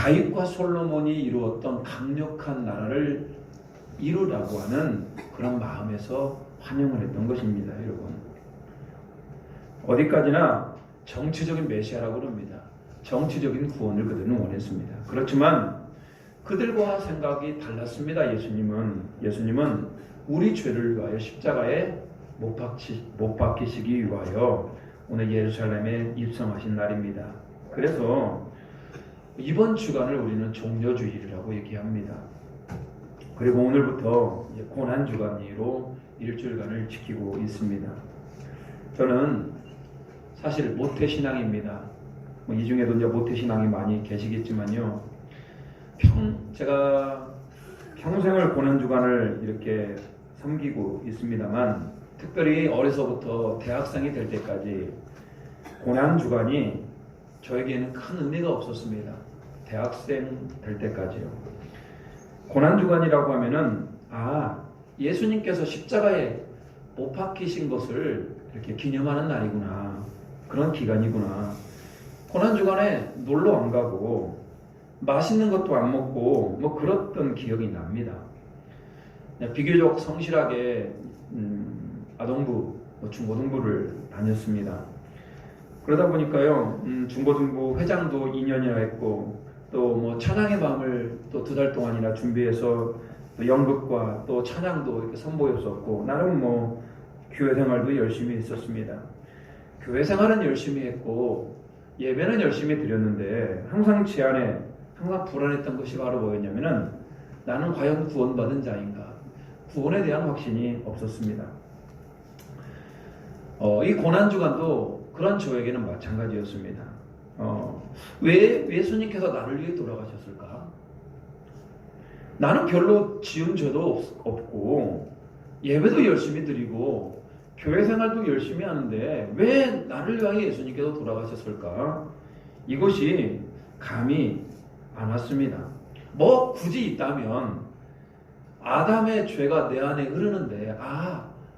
다윗과 솔로몬이 이루었던 강력한 나라를 이루라고 하는 그런 마음에서 환영을 했던 것입니다. 여러분, 어디까지나 정치적인 메시아라고 그럽니다. 정치적인 구원을 그들은 원했습니다. 그렇지만 그들과 생각이 달랐습니다. 예수님은 우리 죄를 위하여 십자가에 못 박히시기 위하여 오늘 예루살렘에 입성하신 날입니다. 그래서 이번 주간을 우리는 종려주일이라고 얘기합니다. 그리고 오늘부터 고난주간으로 일주일간을 지키고 있습니다. 저는 사실 모태신앙입니다. 이 중에도 이제 모태신앙이 많이 계시겠지만요. 제가 평생을 고난주간을 이렇게 섬기고 있습니다만, 특별히 어려서부터 대학생이 될 때까지 고난주간이 저에게는 큰 의미가 없었습니다. 대학생 될 때까지요. 고난주간이라고 하면은, 예수님께서 십자가에 못 박히신 것을 이렇게 기념하는 날이구나, 그런 기간이구나. 고난주간에 놀러 안 가고 맛있는 것도 안 먹고 뭐 그랬던 기억이 납니다. 비교적 성실하게 아동부, 중고등부를 다녔습니다. 그러다 보니까요, 중고등부 회장도 2년이나 했고, 또 뭐 찬양의 밤을 또 2달 동안이나 준비해서 또 연극과 또 찬양도 이렇게 선보였었고, 나름 뭐 교회 생활도 열심히 했었습니다. 교회 생활은 열심히 했고 예배는 열심히 드렸는데, 항상 제 안에 항상 불안했던 것이 바로 뭐였냐면은, 나는 과연 구원받은 자인가? 구원에 대한 확신이 없었습니다. 이 고난주간도 그런 저에게는 마찬가지였습니다. 왜 예수님께서 나를 위해 돌아가셨을까? 나는 별로 지은 죄도 없고 예배도 열심히 드리고 교회 생활도 열심히 하는데 왜 나를 위하여 예수님께서 돌아가셨을까? 이것이 감이 안 왔습니다. 뭐 굳이 있다면 아담의 죄가 내 안에 흐르는데,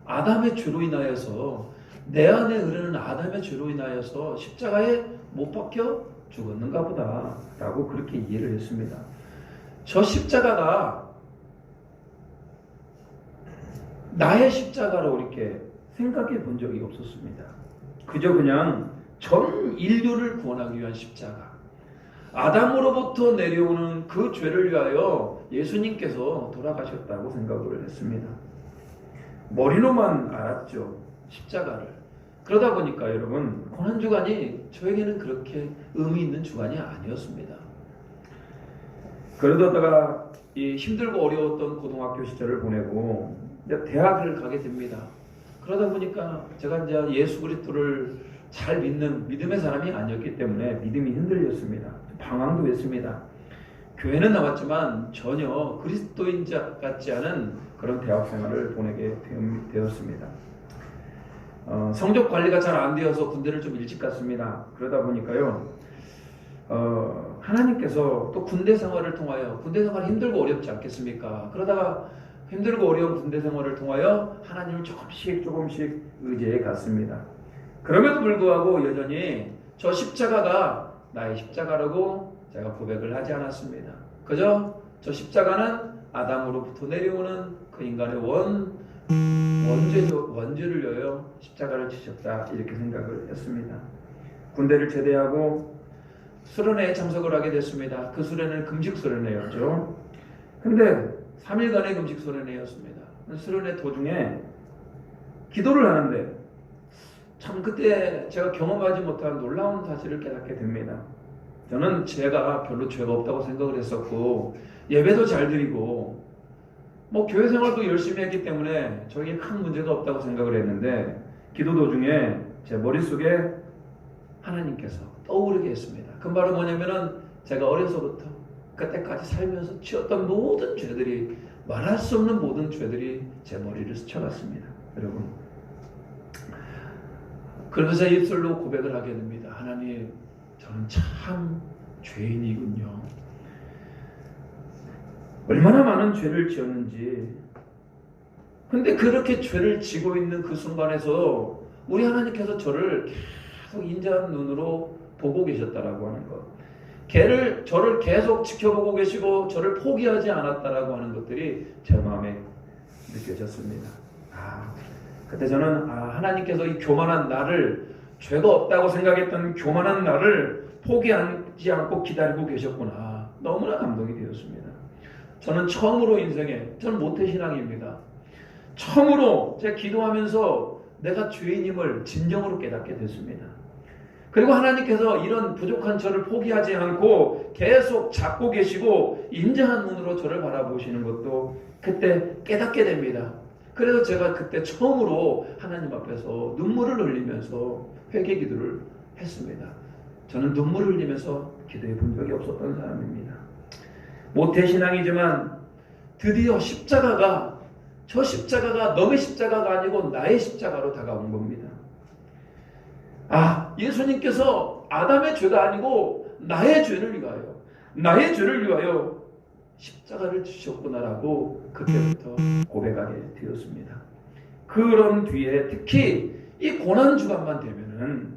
아담의 죄로 인하여서, 내 안에 흐르는 아담의 죄로 인하여서 십자가에 못 박혀 죽었는가 보다 라고 그렇게 이해를 했습니다. 저 십자가가 나의 십자가로 이렇게 생각해 본 적이 없었습니다. 그저 그냥 전 인류를 구원하기 위한 십자가, 아담으로부터 내려오는 그 죄를 위하여 예수님께서 돌아가셨다고 생각을 했습니다. 머리로만 알았죠, 십자가를. 그러다 보니까 여러분, 고난주간이 저에게는 그렇게 의미 있는 주간이 아니었습니다. 그러다가 이 힘들고 어려웠던 고등학교 시절을 보내고 이제 대학을 가게 됩니다. 그러다 보니까 제가 이제 예수 그리스도를 잘 믿는 믿음의 사람이 아니었기 때문에 믿음이 흔들렸습니다. 방황도 했습니다. 교회는 나왔지만 전혀 그리스도인 같지 않은 그런 대학 생활을 보내게 되었습니다. 성적 관리가 잘 안 되어서 군대를 좀 일찍 갔습니다. 그러다 보니까요, 하나님께서 또 군대 생활을 통하여, 군대 생활이 힘들고 어렵지 않겠습니까? 그러다가 힘들고 어려운 군대 생활을 통하여 하나님을 조금씩 의지해 갔습니다. 그럼에도 불구하고 여전히 저 십자가가 나의 십자가라고 제가 고백을 하지 않았습니다. 그저 저 십자가는 아담으로부터 내려오는 그 인간의 원죄를 위하여 십자가를 지셨다, 이렇게 생각을 했습니다. 군대를 제대하고 수련회에 참석을 하게 됐습니다. 그 수련회는 금식 수련회였죠. 근데 3일간의 금식 수련회였습니다. 수련회 도중에 기도를 하는데 참 그때 제가 경험하지 못한 놀라운 사실을 깨닫게 됩니다. 저는 제가 별로 죄가 없다고 생각을 했었고 예배도 잘 드리고 뭐 교회 생활도 열심히 했기 때문에 저에게 큰 문제가 없다고 생각을 했는데, 기도 도중에 제 머릿속에 하나님께서 떠오르게 했습니다. 그 말은 뭐냐면은, 제가 어려서부터 그때까지 살면서 지었던 모든 죄들이, 말할 수 없는 모든 죄들이 제 머리를 스쳐갔습니다. 여러분, 그러면서 입술로 고백을 하게 됩니다. 하나님, 저는 참 죄인이군요. 얼마나 많은 죄를 지었는지. 근데 그렇게 죄를 지고 있는 그 순간에서 우리 하나님께서 저를 계속 인자한 눈으로 보고 계셨다라고 하는 것. 저를 계속 지켜보고 계시고 저를 포기하지 않았다라고 하는 것들이 제 마음에 느껴졌습니다. 그때 저는 하나님께서 이 교만한 나를, 죄가 없다고 생각했던 교만한 나를 포기하지 않고 기다리고 계셨구나. 너무나 감동이 되었습니다. 저는 처음으로 인생에, 저는 모태신앙입니다. 처음으로 제가 기도하면서 내가 죄인임을 진정으로 깨닫게 됐습니다. 그리고 하나님께서 이런 부족한 저를 포기하지 않고 계속 잡고 계시고 인자한 눈으로 저를 바라보시는 것도 그때 깨닫게 됩니다. 그래서 제가 그때 처음으로 하나님 앞에서 눈물을 흘리면서 회개 기도를 했습니다. 저는 눈물을 흘리면서 기도해 본 적이 없었던 사람입니다. 모태신앙이지만 드디어 저 십자가가 너의 십자가가 아니고 나의 십자가로 다가온 겁니다. 예수님께서 아담의 죄가 아니고 나의 죄를 위하여 십자가를 지셨구나라고 그때부터 고백하게 되었습니다. 그런 뒤에 특히 이 고난주간만 되면은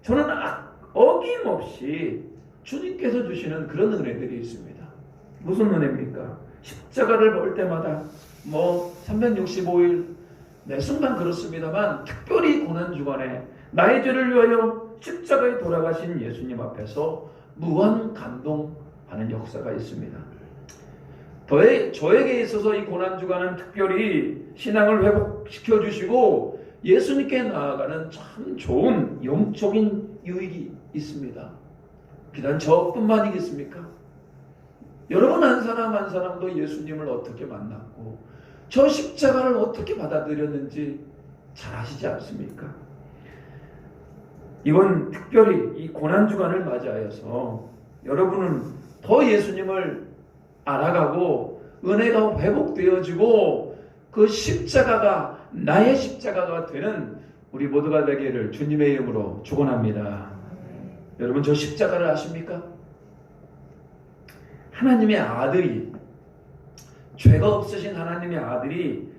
저는 어김없이 주님께서 주시는 그런 은혜들이 있습니다. 무슨 은혜입니까? 십자가를 볼 때마다 365일 매 순간 그렇습니다만 특별히 고난주간에 나의 죄를 위하여 십자가에 돌아가신 예수님 앞에서 무한 감동하는 역사가 있습니다. 저에게 있어서 이 고난주간은 특별히 신앙을 회복시켜 주시고 예수님께 나아가는 참 좋은 영적인 유익이 있습니다. 비단 저뿐만이겠습니까? 여러분 한 사람 한 사람도 예수님을 어떻게 만났고 저 십자가를 어떻게 받아들였는지 잘 아시지 않습니까? 이번 특별히 이 고난주간을 맞이하여서 여러분은 더 예수님을 알아가고 은혜가 회복되어지고 그 십자가가 나의 십자가가 되는 우리 모두가 되기를 주님의 이름으로 축원합니다. 여러분 저 십자가를 아십니까? 하나님의 아들이, 죄가 없으신 하나님의 아들이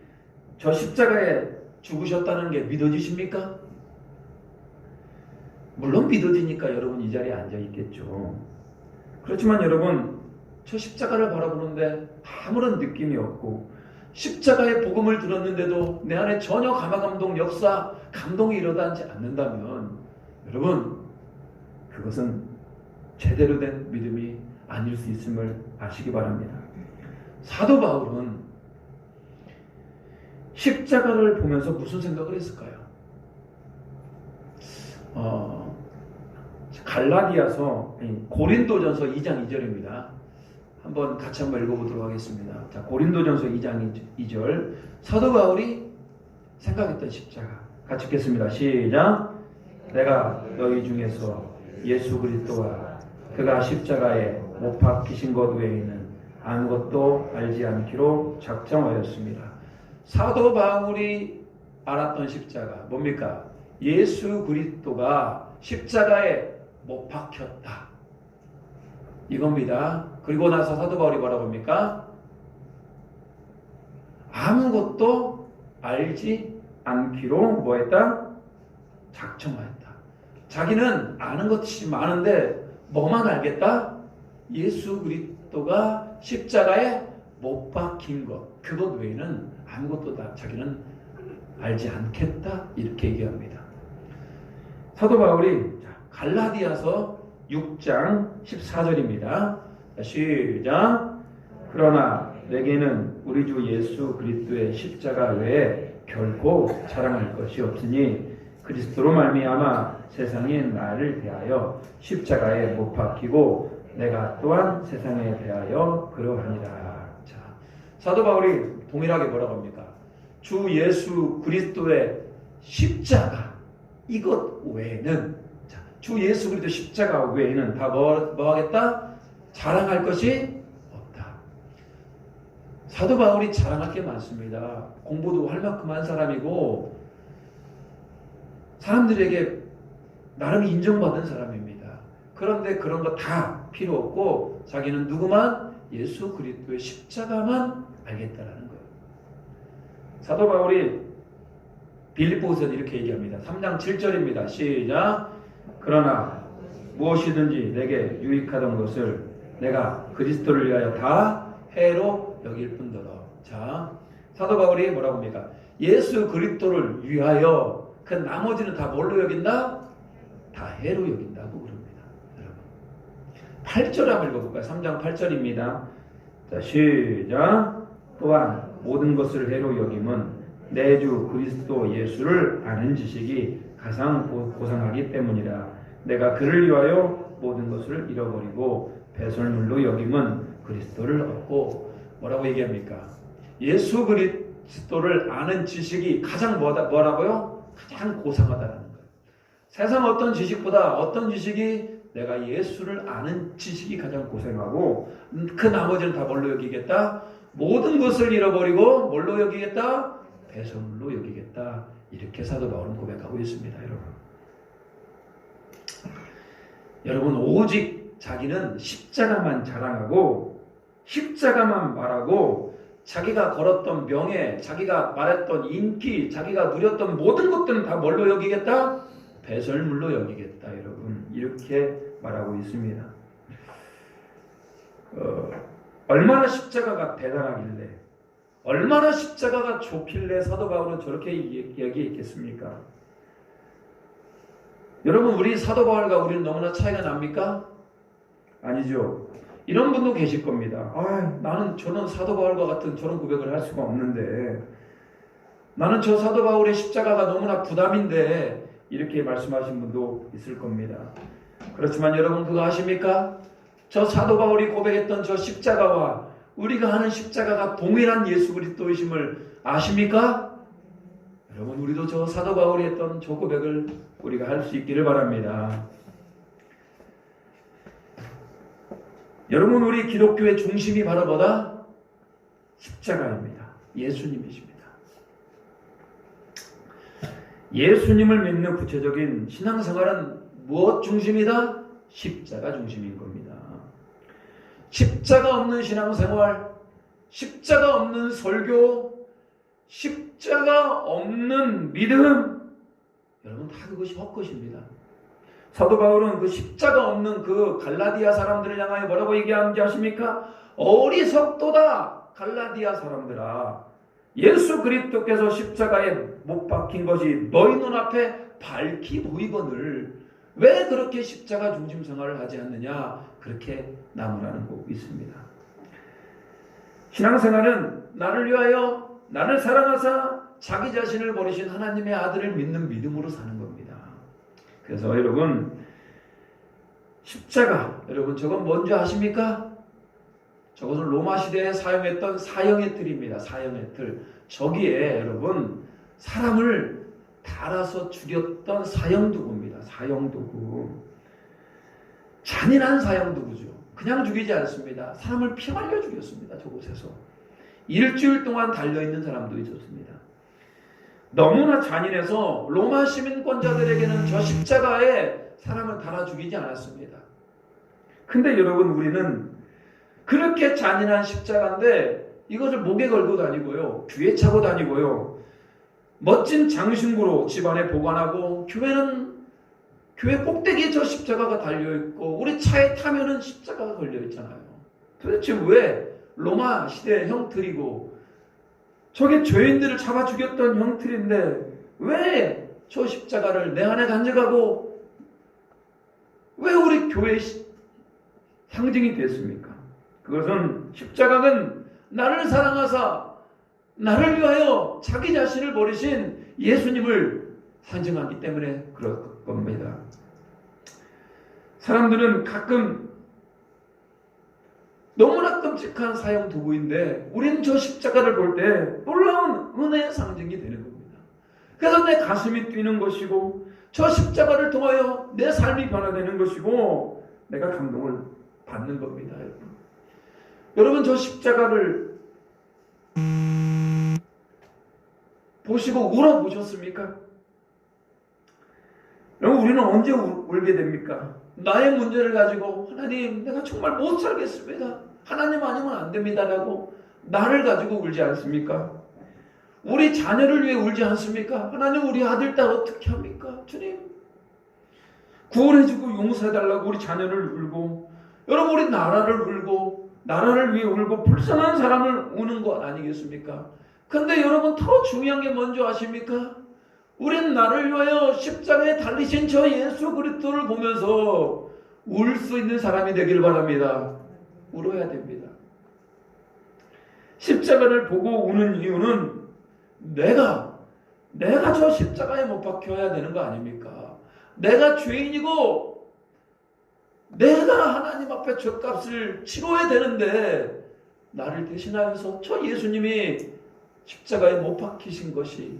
저 십자가에 죽으셨다는 게 믿어지십니까? 물론 믿어지니까 여러분 이 자리에 앉아 있겠죠. 그렇지만 여러분 저 십자가를 바라보는데 아무런 느낌이 없고 십자가의 복음을 들었는데도 내 안에 전혀 감화감동 역사 감동이 일어나지 않는다면 여러분 그것은 제대로 된 믿음이 아닐 수 있음을 아시기 바랍니다. 사도 바울은 십자가를 보면서 무슨 생각을 했을까요? 갈라디아서 고린도전서 2장 2절입니다. 한번 같이 한번 읽어보도록 하겠습니다. 자, 고린도전서 2장 2절 사도 바울이 생각했던 십자가 같이 읽겠습니다. 시작. 내가 너희 중에서 예수 그리스도와 그가 십자가에 못 박히신 것 외에는 아무것도 알지 않기로 작정하였습니다. 사도 바울이 알았던 십자가 뭡니까? 예수 그리스도가 십자가에 못 박혔다 이겁니다. 그리고 나서 사도 바울이 뭐라고 합니까? 아무것도 알지 않기로 뭐했다? 작정하였다. 자기는 아는 것이 많은데 뭐만 알겠다? 예수 그리스도가 십자가에 못 박힌 것 그것 외에는 아무것도 다 자기는 알지 않겠다 이렇게 얘기합니다. 사도 바울이 갈라디아서 6장 14절입니다. 시작. 그러나 내게는 우리 주 예수 그리스도의 십자가 외에 결코 자랑할 것이 없으니 그리스도로 말미암아 세상이 나를 대하여 십자가에 못 박히고 내가 또한 세상에 대하여 그러하니라. 자, 사도 바울이 동일하게 뭐라고 합니까? 주 예수 그리스도의 십자가 이것 외에는 주 예수 그리스도 십자가 외에는 다 뭐 하겠다? 자랑할 것이 없다. 사도 바울이 자랑할 게 많습니다. 공부도 할 만큼 한 사람이고 사람들에게 나름 인정받은 사람입니다. 그런데 그런 거 다 필요 없고 자기는 누구만? 예수 그리스도의 십자가만 알겠다라는 거예요. 사도 바울이 빌립보서는 이렇게 얘기합니다. 3장 7절입니다. 시작. 그러나 무엇이든지 내게 유익하던 것을 내가 그리스도를 위하여 다 해로 여길 뿐더러. 자, 사도 바울이 뭐라고 합니까? 예수 그리스도를 위하여 그 나머지는 다 뭘로 여긴다? 다 해로 여긴다고 그럽니다. 여러분 8절 한번 읽어볼까요? 3장 8절입니다. 자, 시작. 또한 모든 것을 해로 여김은 내 주 그리스도 예수를 아는 지식이 가장 고상하기 때문이라. 내가 그를 위하여 모든 것을 잃어버리고 배설물로 여김은 그리스도를 얻고. 뭐라고 얘기합니까? 예수 그리스도를 아는 지식이 가장 뭐라고요? 가장 고상하다는 거예요. 세상 어떤 지식보다 어떤 지식이 내가 예수를 아는 지식이 가장 고상하고 그 나머지는 다 뭘로 여기겠다? 모든 것을 잃어버리고 뭘로 여기겠다? 배설물로 여기겠다. 이렇게 사도 바울은 고백하고 있습니다. 여러분 오직 자기는 십자가만 자랑하고 십자가만 말하고 자기가 걸었던 명예, 자기가 말했던 인기, 자기가 누렸던 모든 것들은 다 뭘로 여기겠다? 배설물로 여기겠다. 여러분 이렇게 말하고 있습니다. 얼마나 십자가가 대단하길래, 얼마나 십자가가 좋길래 사도 바울은 저렇게 얘기했겠습니까? 여러분 우리 사도 바울과 우리는 너무나 차이가 납니까? 아니죠. 이런 분도 계실 겁니다. 저는 사도 바울과 같은 저런 고백을 할 수가 없는데, 나는 저 사도 바울의 십자가가 너무나 부담인데, 이렇게 말씀하신 분도 있을 겁니다. 그렇지만 여러분 그거 아십니까? 저 사도 바울이 고백했던 저 십자가와 우리가 하는 십자가가 동일한 예수 그리스도이심을 아십니까? 여러분 우리도 저 사도 바울이 했던 저 고백을 우리가 할 수 있기를 바랍니다. 여러분 우리 기독교의 중심이 바로 뭐다? 십자가입니다. 예수님이십니다. 예수님을 믿는 구체적인 신앙생활은 무엇 중심이다? 십자가 중심인 겁니다. 십자가 없는 신앙생활, 십자가 없는 설교, 십자가 없는 믿음, 여러분 다 그것이 헛것입니다. 사도 바울은 그 십자가 없는 그 갈라디아 사람들을 향하여 뭐라고 얘기하는지 아십니까? 어리석도다 갈라디아 사람들아, 예수 그리스도께서 십자가에 못 박힌 것이 너희 눈앞에 밝히 보이거늘 왜 그렇게 십자가 중심 생활을 하지 않느냐, 그렇게 나무라는 곡이 있습니다. 신앙생활은 나를 위하여 나를 사랑하사 자기 자신을 버리신 하나님의 아들을 믿는 믿음으로 사는 겁니다. 그래서 여러분 십자가, 여러분 저건 뭔지 아십니까? 저것은 로마 시대에 사용했던 사형의 틀입니다. 사형의 틀. 저기에 여러분 사람을 달아서 죽였던 사형도구입니다. 사형도구. 잔인한 사형도구죠. 그냥 죽이지 않습니다. 사람을 피말려 죽였습니다. 저곳에서. 일주일 동안 달려있는 사람도 있었습니다. 너무나 잔인해서 로마 시민권자들에게는 저 십자가에 사람을 달아 죽이지 않았습니다. 근데 여러분 우리는 그렇게 잔인한 십자가인데 이것을 목에 걸고 다니고요, 귀에 차고 다니고요, 멋진 장신구로 집안에 보관하고, 교회 꼭대기에 저 십자가가 달려있고 우리 차에 타면은 십자가가 걸려있잖아요. 도대체 왜 로마 시대의 형틀이고 저게 죄인들을 잡아 죽였던 형틀인데 왜 저 십자가를 내 안에 간직하고 왜 우리 교회의 상징이 됐습니까? 그것은 십자가는 나를 사랑하사 나를 위하여 자기 자신을 버리신 예수님을 상징하기 때문에 그럴 겁니다. 사람들은 가끔 너무나 끔찍한 사형 도구인데 우리는 저 십자가를 볼 때 놀라운 은혜의 상징이 되는 겁니다. 그래서 내 가슴이 뛰는 것이고 저 십자가를 통하여 내 삶이 변화되는 것이고 내가 감동을 받는 겁니다. 여러분 저 십자가를 보시고 울어보셨습니까? 여러분 우리는 언제 울게 됩니까? 나의 문제를 가지고 하나님 내가 정말 못 살겠습니다, 하나님 아니면 안 됩니다라고 나를 가지고 울지 않습니까? 우리 자녀를 위해 울지 않습니까? 하나님 우리 아들 딸 어떻게 합니까? 주님 구원해주고 용서해달라고 우리 자녀를 울고, 여러분 우리 나라를 울고, 나라를 위해 울고 불쌍한 사람을 우는 것 아니겠습니까? 근데 여러분 더 중요한 게 뭔지 아십니까? 우린 나를 위하여 십자가에 달리신 저 예수 그리스도를 보면서 울 수 있는 사람이 되길 바랍니다. 울어야 됩니다. 십자가를 보고 우는 이유는 내가 저 십자가에 못 박혀야 되는 거 아닙니까? 내가 죄인이고 내가 하나님 앞에 죗값을 치러야 되는데 나를 대신하여서 저 예수님이 십자가에 못 박히신 것이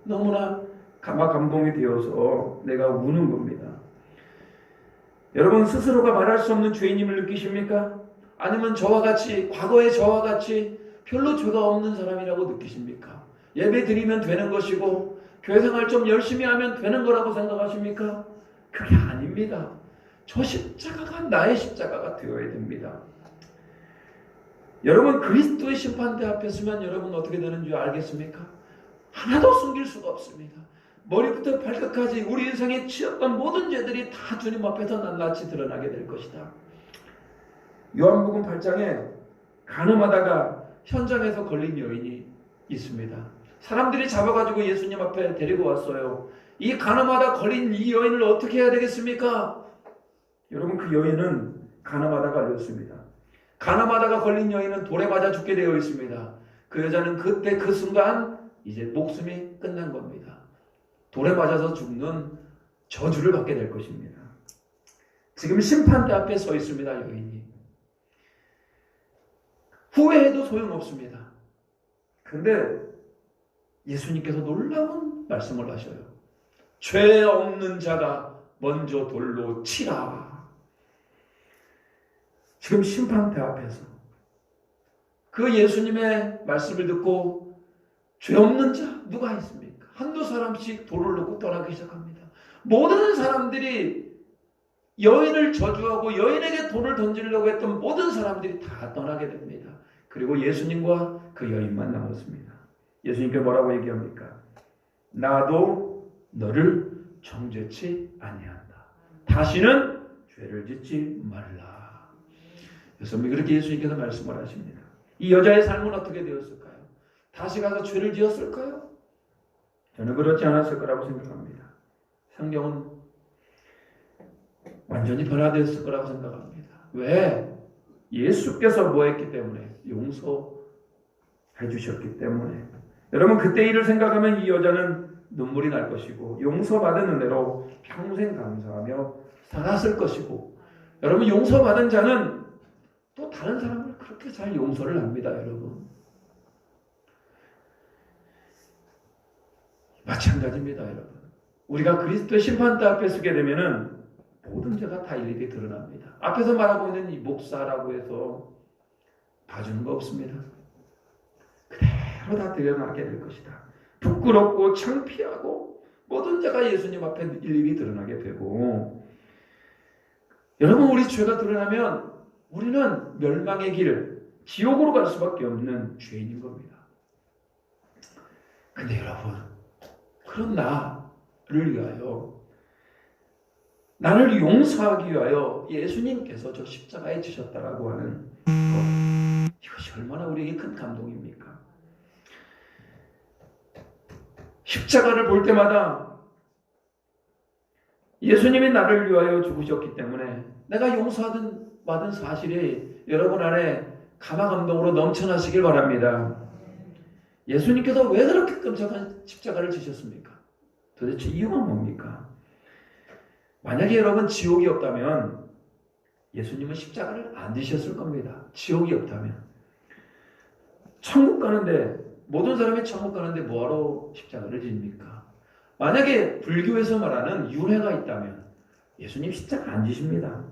너무나 감동이 되어서 내가 우는 겁니다. 여러분 스스로가 말할 수 없는 죄인임을 느끼십니까? 아니면 과거의 저와 같이 별로 죄가 없는 사람이라고 느끼십니까? 예배 드리면 되는 것이고 교회 생활 좀 열심히 하면 되는 거라고 생각하십니까? 그게 아닙니다. 저 십자가가 나의 십자가가 되어야 됩니다. 여러분 그리스도의 심판대 앞에 서면 여러분 어떻게 되는 줄 알겠습니까? 하나도 숨길 수가 없습니다. 머리부터 발끝까지 우리 인생에 치였던 모든 죄들이 다 주님 앞에서 낱낱이 드러나게 될 것이다. 요한복음 8장에 간음하다가 현장에서 걸린 여인이 있습니다. 사람들이 잡아가지고 예수님 앞에 데리고 왔어요. 이 간음하다 걸린 이 여인을 어떻게 해야 되겠습니까? 여러분 그 여인은 간음하다 걸렸습니다. 간음하다가 걸린 여인은 돌에 맞아 죽게 되어 있습니다. 그 여자는 그때 그 순간 이제 목숨이 끝난 겁니다. 돌에 맞아서 죽는 저주를 받게 될 것입니다. 지금 심판대 앞에 서 있습니다. 여인이. 후회해도 소용없습니다. 근데 예수님께서 놀라운 말씀을 하셔요. 죄 없는 자가 먼저 돌로 치라. 지금 심판대 앞에서 그 예수님의 말씀을 듣고 죄 없는 자 누가 있습니까? 한두 사람씩 돌을 놓고 떠나기 시작합니다. 모든 사람들이 여인을 저주하고 여인에게 돌을 던지려고 했던 모든 사람들이 다 떠나게 됩니다. 그리고 예수님과 그 여인만 남았습니다. 예수님께 뭐라고 얘기합니까? 나도 너를 정죄치 아니한다. 다시는 죄를 짓지 말라. 그래서 그렇게 예수님께서 말씀을 하십니다. 이 여자의 삶은 어떻게 되었을까요? 다시 가서 죄를 지었을까요? 저는 그렇지 않았을 거라고 생각합니다. 성경은 완전히 변화되었을 거라고 생각합니다. 왜? 예수께서 뭐 했기 때문에? 용서해 주셨기 때문에. 여러분 그때 일을 생각하면 이 여자는 눈물이 날 것이고 용서받은 은혜로 평생 감사하며 살았을 것이고, 여러분 용서받은 자는 또 다른 사람을 그렇게 잘 용서를 합니다. 여러분 마찬가지입니다. 여러분 우리가 그리스도의 심판대 앞에 서게 되면은 모든 죄가 다 일일이 드러납니다. 앞에서 말하고 있는 이 목사라고 해서 봐주는 거 없습니다. 그대로 다 드러나게 될 것이다. 부끄럽고 창피하고 모든 죄가 예수님 앞에 일일이 드러나게 되고, 여러분 우리 죄가 드러나면 우리는 멸망의 길을 지옥으로 갈 수밖에 없는 죄인인 겁니다. 근데 여러분 그런 나를 위하여, 나를 용서하기 위하여 예수님께서 저 십자가에 지셨다라고 하는 것, 이것이 얼마나 우리에게 큰 감동입니까? 십자가를 볼 때마다 예수님이 나를 위하여 죽으셨기 때문에 내가 용서받은 사실이 여러분 안에 감화감동으로 넘쳐나시길 바랍니다. 예수님께서 왜 그렇게 끔찍한 십자가를 지셨습니까? 도대체 이유가 뭡니까? 만약에 여러분 지옥이 없다면 예수님은 십자가를 안 지셨을 겁니다. 지옥이 없다면. 천국 가는데, 모든 사람이 천국 가는데 뭐하러 십자가를 집니까? 만약에 불교에서 말하는 윤회가 있다면 예수님 십자가 안 지십니다.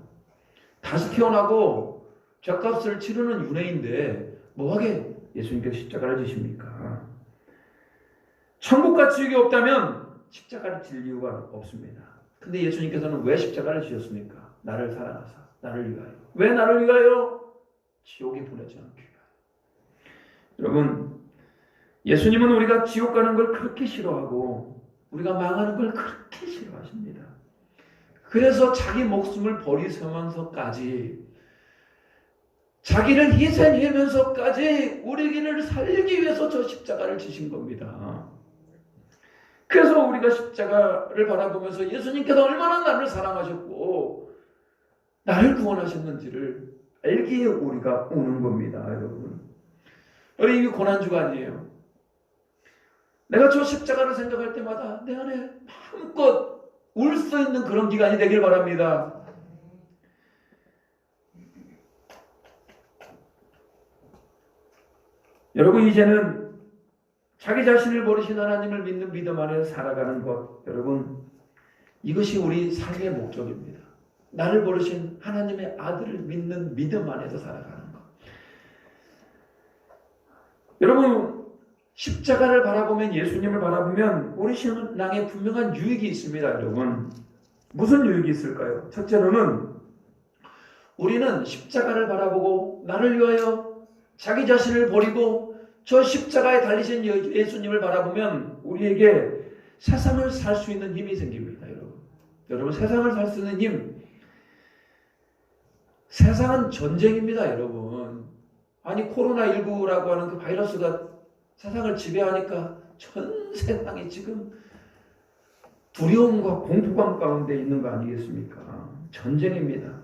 다시 태어나고 죗값을 치르는 윤회인데 뭐하게 예수님께서 십자가를 지십니까? 천국과 지옥이 없다면 십자가를 질 이유가 없습니다. 근데 예수님께서는 왜 십자가를 지셨습니까? 나를 사랑하사, 나를 위하여. 왜 나를 위하여? 지옥에 보내지 않기 위하여. 여러분, 예수님은 우리가 지옥 가는 걸 그렇게 싫어하고 우리가 망하는 걸 그렇게 싫어하십니다. 그래서 자기 목숨을 버리면서까지, 자기를 희생하면서까지 우리를 살리기 위해서 저 십자가를 지신 겁니다. 그래서 우리가 십자가를 바라보면서 예수님께서 얼마나 나를 사랑하셨고 나를 구원하셨는지를 알기에 우리가 오는 겁니다. 여러분, 우리 이 고난주간이에요. 내가 저 십자가를 생각할 때마다 내 안에 마음껏 울 수 있는 그런 기간이 되길 바랍니다. 여러분, 이제는 자기 자신을 버리신 하나님을 믿는 믿음 안에서 살아가는 것, 여러분, 이것이 우리 삶의 목적입니다. 나를 버리신 하나님의 아들을 믿는 믿음 안에서 살아가는 것. 여러분, 십자가를 바라보면, 예수님을 바라보면 우리 신앙에 분명한 유익이 있습니다. 여러분, 무슨 유익이 있을까요? 첫째로는 우리는 십자가를 바라보고 나를 위하여 자기 자신을 버리고 저 십자가에 달리신 예수님을 바라보면 우리에게 세상을 살 수 있는 힘이 생깁니다. 여러분, 세상을 살 수 있는 힘. 세상은 전쟁입니다. 여러분, 아니 코로나19라고 하는 그 바이러스가 세상을 지배하니까 전 세상이 지금 두려움과 공포감 가운데 있는 거 아니겠습니까? 전쟁입니다.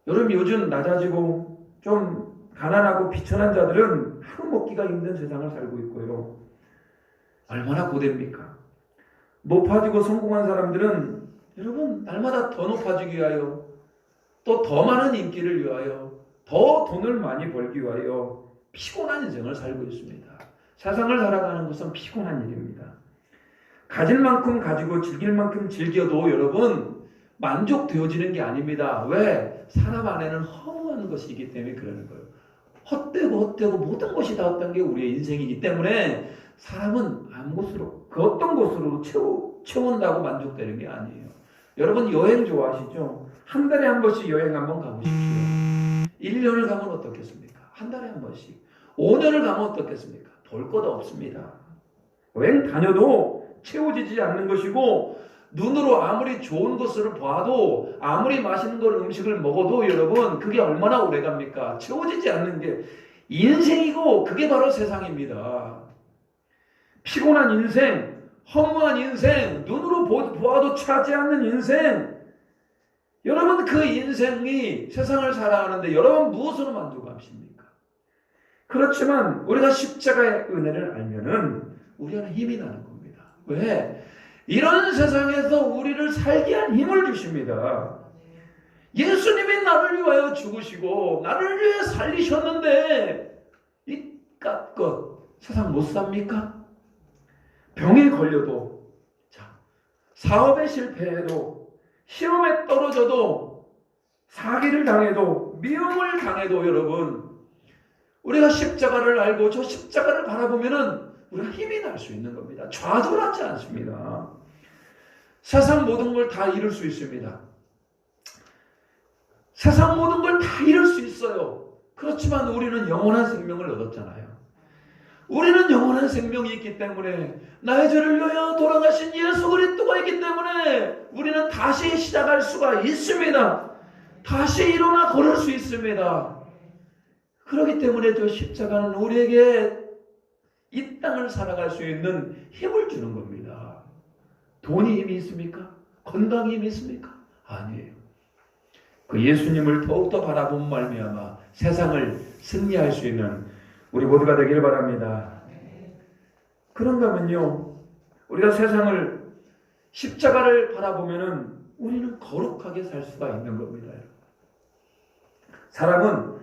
여러분, 요즘 낮아지고 좀 가난하고 비천한 자들은 하루 먹기가 힘든 세상을 살고 있고요. 얼마나 고됩니까? 높아지고 성공한 사람들은 여러분, 날마다 더 높아지기 위하여, 또 더 많은 인기를 위하여, 더 돈을 많이 벌기 위하여 피곤한 인생을 살고 있습니다. 세상을 살아가는 것은 피곤한 일입니다. 가질 만큼 가지고 즐길 만큼 즐겨도 여러분, 만족되어지는 게 아닙니다. 왜? 사람 안에는 허무한 것이 있기 때문에 그러는 거예요. 헛되고 모든 것이 다 헛된 게 우리의 인생이기 때문에 사람은 아무 곳으로, 그 어떤 곳으로 채운다고 만족되는 게 아니에요. 여러분, 여행 좋아하시죠? 한 달에 한 번씩 여행 한번 가보십시오. 1년을 가면 어떻겠습니까? 한 달에 한 번씩. 5년을 가면 어떻겠습니까? 볼 것 없습니다. 여행 다녀도 채워지지 않는 것이고, 눈으로 아무리 좋은 것을 봐도, 아무리 맛있는 걸 음식을 먹어도 여러분, 그게 얼마나 오래갑니까? 채워지지 않는 게 인생이고, 그게 바로 세상입니다. 피곤한 인생, 허무한 인생, 눈으로 보아도 차지 않는 인생. 여러분, 그 인생이 세상을 살아가는데 여러분 무엇으로 만족하십니까? 그렇지만 우리가 십자가의 은혜를 알면은 우리 안에 힘이 나는 겁니다. 왜? 이런 세상에서 우리를 살게 한 힘을 주십니다. 예수님이 나를 위하여 죽으시고 나를 위해 살리셨는데 이깟 것 세상 못 삽니까? 병에 걸려도, 사업에 실패해도, 시험에 떨어져도, 사기를 당해도, 미움을 당해도 여러분, 우리가 십자가를 알고 저 십자가를 바라보면은 우리가 힘이 날 수 있는 겁니다. 좌절하지 않습니다. 세상 모든 걸 다 잃을 수 있습니다. 세상 모든 걸 다 잃을 수 있어요. 그렇지만 우리는 영원한 생명을 얻었잖아요. 우리는 영원한 생명이 있기 때문에, 나의 죄를 위하여 돌아가신 예수 그리스도가 있기 때문에 우리는 다시 시작할 수가 있습니다. 다시 일어나 걸을 수 있습니다. 그렇기 때문에 저 십자가는 우리에게 이 땅을 살아갈 수 있는 힘을 주는 겁니다. 돈이 힘이 있습니까? 건강이 힘이 있습니까? 아니에요. 그 예수님을 더욱더 바라본 말미암아 세상을 승리할 수 있는 우리 모두가 되기를 바랍니다. 그런가면요, 우리가 세상을, 십자가를 바라보면은 우리는 거룩하게 살 수가 있는 겁니다. 사람은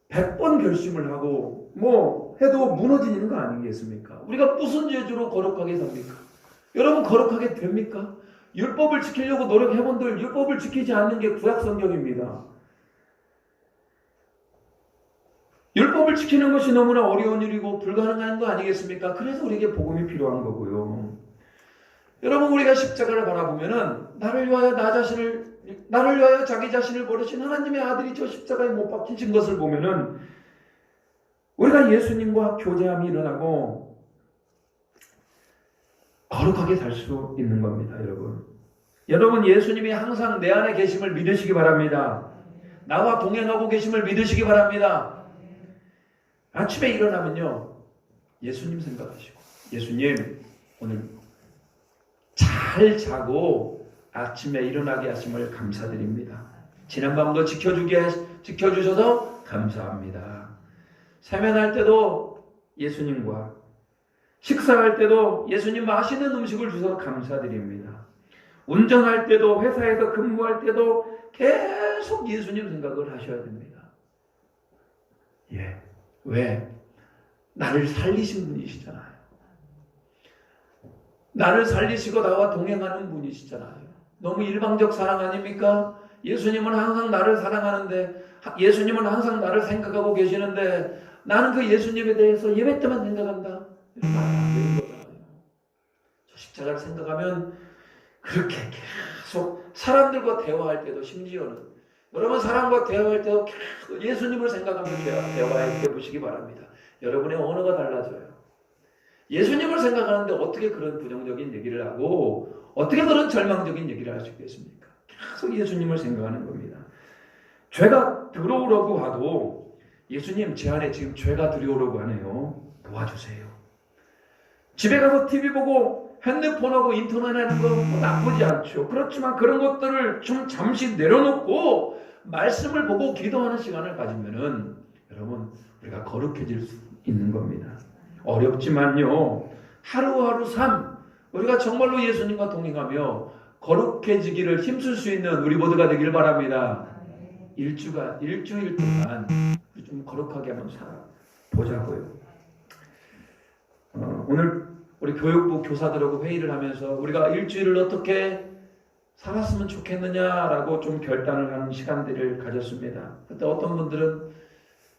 100번 결심을 하고 해도 무너지는 거 아니겠습니까? 우리가 무슨 죄주로 거룩하게 삽니까? 여러분, 거룩하게 됩니까? 율법을 지키려고 노력해본들 율법을 지키지 않는 게 구약 성경입니다. 율법을 지키는 것이 너무나 어려운 일이고 불가능한 거 아니겠습니까? 그래서 우리에게 복음이 필요한 거고요. 여러분, 우리가 십자가를 바라보면은 나를 위하여 자기 자신을 버리신 하나님의 아들이 저 십자가에 못 박히신 것을 보면은 우리가 예수님과 교제함이 일어나고 거룩하게 살 수 있는 겁니다. 여러분, 여러분, 예수님이 항상 내 안에 계심을 믿으시기 바랍니다. 나와 동행하고 계심을 믿으시기 바랍니다. 아침에 일어나면요, 예수님 생각하시고, 예수님 오늘 잘 자고 아침에 일어나게 하심을 감사드립니다. 지난밤도 지켜주셔서 감사합니다. 세면할 때도 예수님과, 식사할 때도 예수님 맛있는 음식을 주셔서 감사드립니다. 운전할 때도, 회사에서 근무할 때도 계속 예수님 생각을 하셔야 됩니다. 왜? 나를 살리신 분이시잖아요. 나를 살리시고 나와 동행하는 분이시잖아요. 너무 일방적 사랑 아닙니까? 예수님은 항상 나를 사랑하는데, 예수님은 항상 나를 생각하고 계시는데, 나는 그 예수님에 대해서 예배 때만 생각한다. 이러면 안 되는 거잖아요. 저 십자가를 생각하면 그렇게 계속 사람들과 대화할 때도, 심지어는 여러분 사람과 대화할 때도 계속 예수님을 생각하며 대화해 보시기 바랍니다. 여러분의 언어가 달라져요. 예수님을 생각하는데 어떻게 그런 부정적인 얘기를 하고 어떻게 그런 절망적인 얘기를 할 수 있겠습니까? 계속 예수님을 생각하는 겁니다. 죄가 들어오려고 하도 예수님, 제 안에 지금 죄가 들어오려고 하네요. 도와주세요. 집에 가서 TV 보고 핸드폰하고 인터넷 하는 거 나쁘지 않죠. 그렇지만 그런 것들을 좀 잠시 내려놓고 말씀을 보고 기도하는 시간을 가지면은 여러분, 우리가 거룩해질 수 있는 겁니다. 어렵지만요, 하루하루 삶, 우리가 정말로 예수님과 동행하며 거룩해지기를 힘쓸 수 있는 우리 모두가 되길 바랍니다. 일주일 동안 좀 거룩하게 한번 살아보자고요. 오늘 우리 교육부 교사들하고 회의를 하면서 우리가 일주일을 어떻게 살았으면 좋겠느냐라고 좀 결단을 하는 시간들을 가졌습니다. 그때 어떤 분들은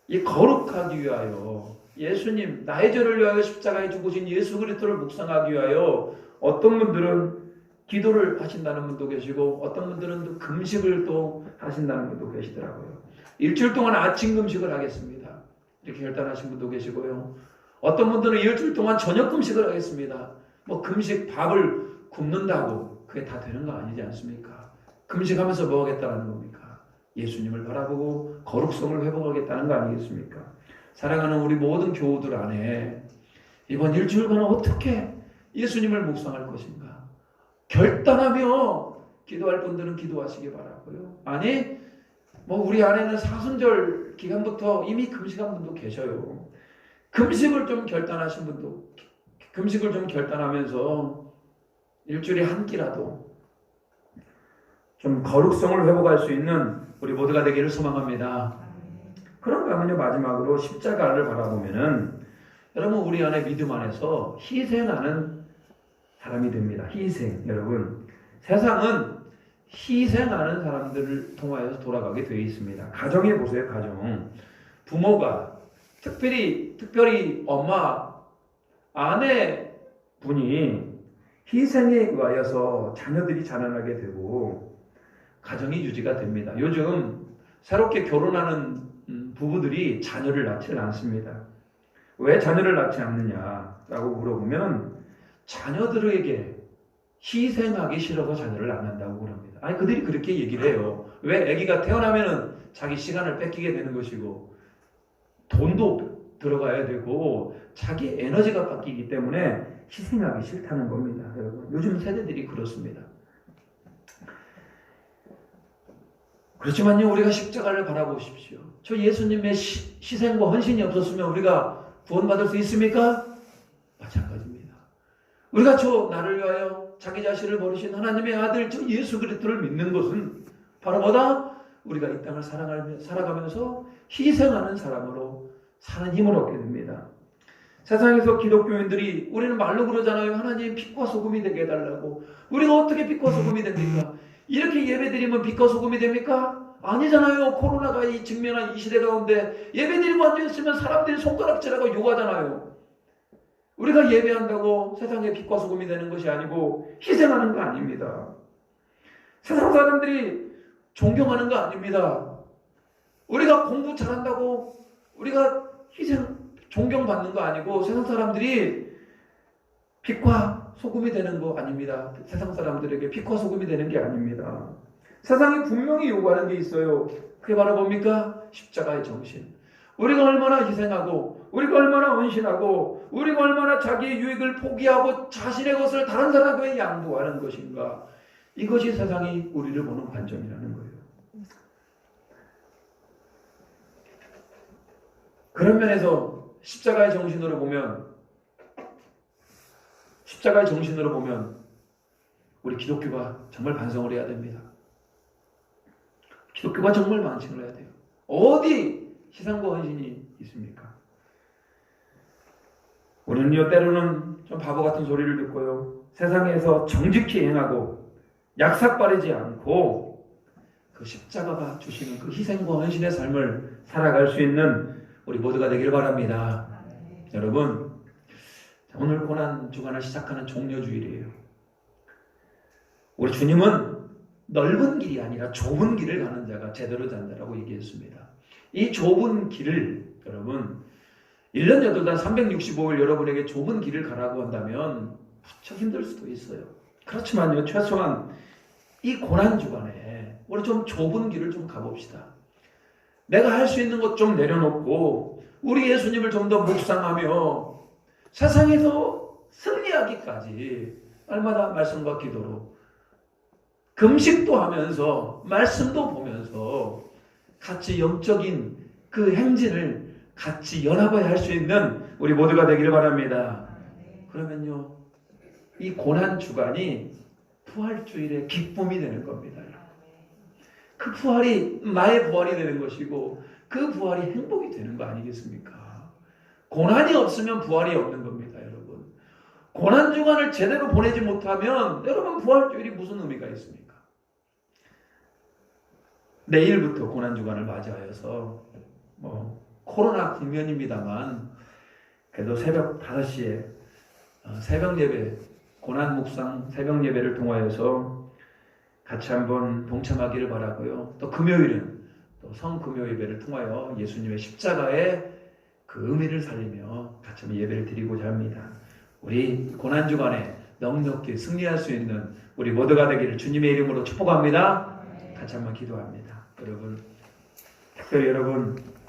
이 거룩하기 위하여, 예수님, 나의 죄를 위하여 십자가에 죽으신 예수 그리스도를 묵상하기 위하여 어떤 분들은 기도를 하신다는 분도 계시고 어떤 분들은 또 금식을 또 하신다는 분도 계시더라고요. 일주일 동안 아침 금식을 하겠습니다. 이렇게 결단하신 분도 계시고요. 어떤 분들은 일주일 동안 저녁 금식을 하겠습니다. 뭐 금식 밥을 굶는다고 그게 다 되는 거 아니지 않습니까? 금식하면서 뭐 하겠다는 겁니까? 예수님을 바라보고 거룩성을 회복하겠다는 거 아니겠습니까? 사랑하는 우리 모든 교우들 안에 이번 일주일간은 어떻게 예수님을 묵상할 것인가? 결단하며 기도할 분들은 기도하시기 바라고요. 아니, 뭐 우리 안에는 사순절 기간부터 이미 금식한 분도 계셔요. 금식을 좀 결단하신 분도, 금식을 좀 결단하면서 일주일에 한 끼라도 좀 거룩성을 회복할 수 있는 우리 모두가 되기를 소망합니다. 그런가 하면요, 마지막으로 십자가를 바라보면은 여러분, 우리 안에 믿음 안에서 희생하는 사람이 됩니다. 희생. 여러분, 세상은 희생하는 사람들을 통하여서 돌아가게 되어 있습니다. 가정에 보세요. 가정. 부모가 특별히 엄마, 아내 분이 희생에 의하여서 자녀들이 자라나게 되고 가정이 유지가 됩니다. 요즘 새롭게 결혼하는 부부들이 자녀를 낳지 않습니다. 왜 자녀를 낳지 않느냐라고 물어보면 자녀들에게 희생하기 싫어서 자녀를 안 낳는다고 그럽니다. 아니, 그들이 그렇게 얘기를 해요. 왜? 아기가 태어나면은 자기 시간을 뺏기게 되는 것이고 돈도 들어가야 되고 자기 에너지가 바뀌기 때문에 희생하기 싫다는 겁니다. 여러분, 요즘 세대들이 그렇습니다. 그렇지만요, 우리가 십자가를 바라보십시오. 저 예수님의 희생과 헌신이 없었으면 우리가 구원받을 수 있습니까? 마찬가지입니다. 우리가 저 나를 위하여 자기 자신을 버리신 하나님의 아들 저 예수 그리스도를 믿는 것은 바로 뭐다? 우리가 이 땅을 살아가면서 희생하는 사람으로 사는 힘을 얻게 됩니다. 세상에서 기독교인들이 우리는 말로 그러잖아요. 하나님 빛과 소금이 되게 해달라고. 우리가 어떻게 빛과 소금이 됩니까? 이렇게 예배드리면 빛과 소금이 됩니까? 아니잖아요. 코로나가 직면한 이 시대 가운데 예배드리고 앉아있으면 사람들이 손가락질하고 욕하잖아요. 우리가 예배한다고 세상의 빛과 소금이 되는 것이 아니고 희생하는 거 아닙니다. 세상 사람들이 존경하는 거 아닙니다. 우리가 공부 잘한다고 우리가 존경받는 거 아니고 세상 사람들이 빛과 소금이 되는 거 아닙니다. 세상 사람들에게 빛과 소금이 되는 게 아닙니다. 세상이 분명히 요구하는 게 있어요. 그게 바로 뭡니까? 십자가의 정신. 우리가 얼마나 희생하고, 우리가 얼마나 헌신하고, 우리가 얼마나 자기의 유익을 포기하고 자신의 것을 다른 사람에게 양보하는 것인가. 이것이 세상이 우리를 보는 관점이라는 거예요. 그런 면에서 십자가의 정신으로 보면 우리 기독교가 정말 반성을 해야 됩니다. 기독교가 정말 반성을 해야 돼요. 어디 희생과 헌신이 있습니까? 우리는요, 때로는 좀 바보 같은 소리를 듣고요, 세상에서 정직히 행하고 약삭빠르지 않고 그 십자가가 주시는 그 희생과 헌신의 삶을 살아갈 수 있는 우리 모두가 되길 바랍니다. 여러분, 오늘 고난 주간을 시작하는 종려주일이에요. 우리 주님은 넓은 길이 아니라 좁은 길을 가는 자가 제대로 잔다라고 얘기했습니다. 이 좁은 길을 여러분 1년 8달 365일 여러분에게 좁은 길을 가라고 한다면 무척 힘들 수도 있어요. 그렇지만요, 최소한 이 고난 주간에 우리 좀 좁은 길을 좀 가봅시다. 내가 할 수 있는 것 좀 내려놓고 우리 예수님을 좀 더 묵상하며 세상에서 승리하기까지 날마다 말씀과 기도로 금식도 하면서 말씀도 보면서 같이 영적인 그 행진을 같이 연합하여 할 수 있는 우리 모두가 되기를 바랍니다. 그러면요, 이 고난 주간이 부활주일의 기쁨이 되는 겁니다. 그 부활이 나의 부활이 되는 것이고 그 부활이 행복이 되는 거 아니겠습니까? 고난이 없으면 부활이 없는 겁니다, 여러분. 고난 주간을 제대로 보내지 못하면 여러분 부활주일이 무슨 의미가 있습니까? 내일부터 고난 주간을 맞이하여서 코로나 국면입니다만 그래도 새벽 5시에 새벽 예배, 고난 묵상 새벽 예배를 통하여서 같이 한번 동참하기를 바라고요. 또 금요일은 또 성금요 예배를 통하여 예수님의 십자가의 그 의미를 살리며 같이 한번 예배를 드리고자 합니다. 우리 고난 주간에 넉넉히 승리할 수 있는 우리 모두가 되기를 주님의 이름으로 축복합니다. 같이 한번 기도합니다. 여러분, 특별히 여러분